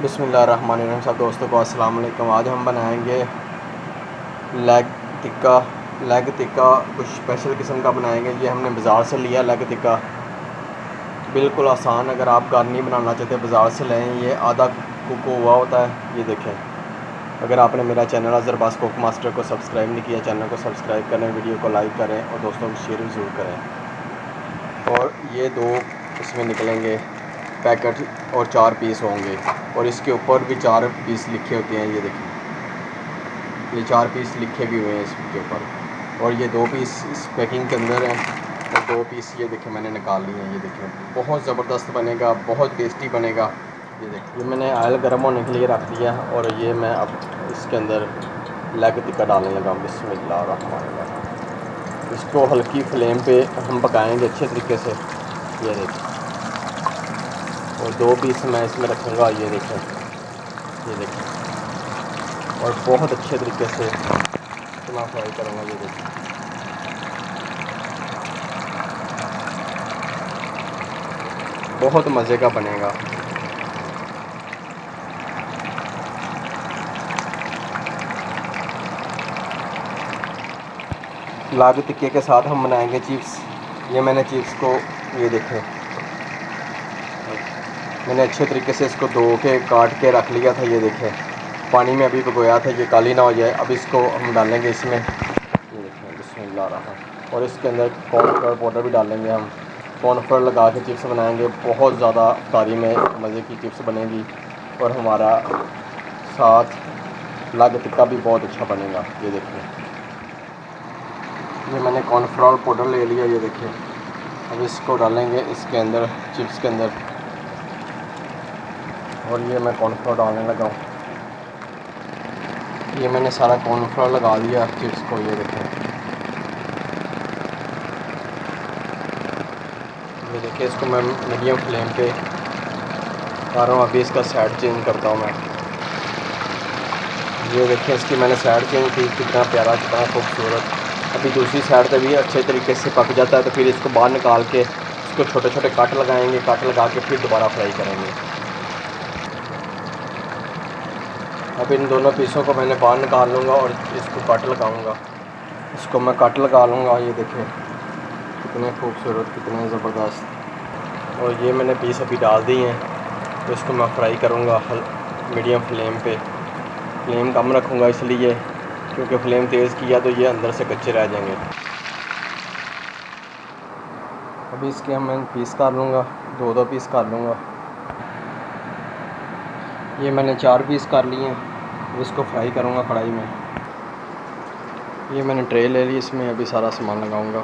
बिस्मिल्लाहिर्रहमानिर्रहीम। सब दोस्तों को अस्सलाम वालेकुम। आज हम बनाएंगे लेग टिक्का कुछ स्पेशल किस्म का बनाएंगे। ये हमने बाज़ार से लिया लेग टिक्का, बिल्कुल आसान। अगर आप घर नहीं बनाना चाहते बाज़ार से लें। ये आधा कुक हुआ होता है। ये देखें, अगर आपने मेरा चैनल अज़रबास कुक मास्टर को सब्सक्राइब नहीं किया, चैनल को सब्सक्राइब करें, वीडियो को लाइक करें और दोस्तों को शेयर ज़रूर करें। और ये 2 इसमें निकलेंगे पैकेट और 4 पीस होंगे और इसके ऊपर भी 4 पीस लिखे होते हैं। ये देखिए, ये 4 पीस लिखे भी हुए हैं इसके ऊपर। और ये 2 पीस इस पैकिंग के अंदर हैं और 2 पीस ये देखिए मैंने निकाल लिए हैं। ये देखिए बहुत ज़बरदस्त बनेगा, बहुत टेस्टी बनेगा। ये देखिए, ये मैंने ऑयल गर्म होने के लिए रख दिया और ये मैं अब इसके अंदर लेग टिक्का डालने लगा। बिस्मिल्लाहिर्रहमानिर्रहीम। इसको हल्की फ्लेम पे हम पकाएंगे अच्छे तरीके से। ये देखिए, और 2 पीस मैं इसमें रखूँगा। ये देखें, और बहुत अच्छे तरीके से मैं फ्राई करूँगा। ये देखें, बहुत मज़े का बनेगा। लेग टिक्के के साथ हम बनाएंगे चिप्स। ये मैंने चिप्स को, ये देखें, मैंने अच्छे तरीके से इसको धो के काट के रख लिया था। ये देखें, पानी में अभी भिगोया था, ये काली ना हो जाए। अब इसको हम डालेंगे इसमें। ये देखें, बिस्मिल्लाह। और इसके अंदर कॉर्नफ्लोर पाउडर भी डालेंगे हम। कॉर्नफ्लोर लगा के चिप्स बनाएंगे। बहुत ज़्यादा इफ्तारी में मज़े की चिप्स बनेगी और हमारा साथ लेग टिक्का भी बहुत अच्छा बनेगा। ये देखें, ये मैंने कॉर्नफ्लोर पाउडर ले लिया। ये देखिए, अब इसको डालेंगे इसके अंदर, चिप्स के अंदर। और ये मैं कॉर्नफ्लोर डालने लगा हूँ। ये मैंने सारा कॉर्नफ्लोर लगा दिया चिप्स को। ये देखें, ये देखिए, इसको मैं मीडियम फ्लेम पे कर रहा हूँ। अभी इसका साइड चेंज करता हूँ मैं। ये देखिए, इसकी मैंने साइड चेंज की, कितना प्यारा, कितना खूबसूरत। अभी दूसरी साइड पे भी अच्छे तरीके से पक जाता है तो फिर इसको बाहर निकाल के इसको छोटे छोटे कट लगाएंगे। कट लगा के फिर दोबारा फ्राई करेंगे। अब इन दोनों पीसों को मैंने बाहर निकाल लूँगा और इसको कट लगाऊँगा। इसको मैं कट लगा लूँगा। ये देखें, कितने खूबसूरत, कितने ज़बरदस्त। और ये मैंने पीस अभी डाल दी हैं तो इसको मैं फ्राई करूँगा मीडियम फ्लेम पे। फ्लेम कम रखूँगा इसलिए क्योंकि फ्लेम तेज़ किया तो ये अंदर से कच्चे रह जाएंगे। अभी इसके मैं पीस कर लूँगा, 2 पीस कर लूँगा। ये मैंने 4 पीस कर लिए हैं। इसको फ्राई करूँगा कढ़ाई में। ये मैंने ट्रे ले ली, इसमें अभी सारा सामान लगाऊँगा।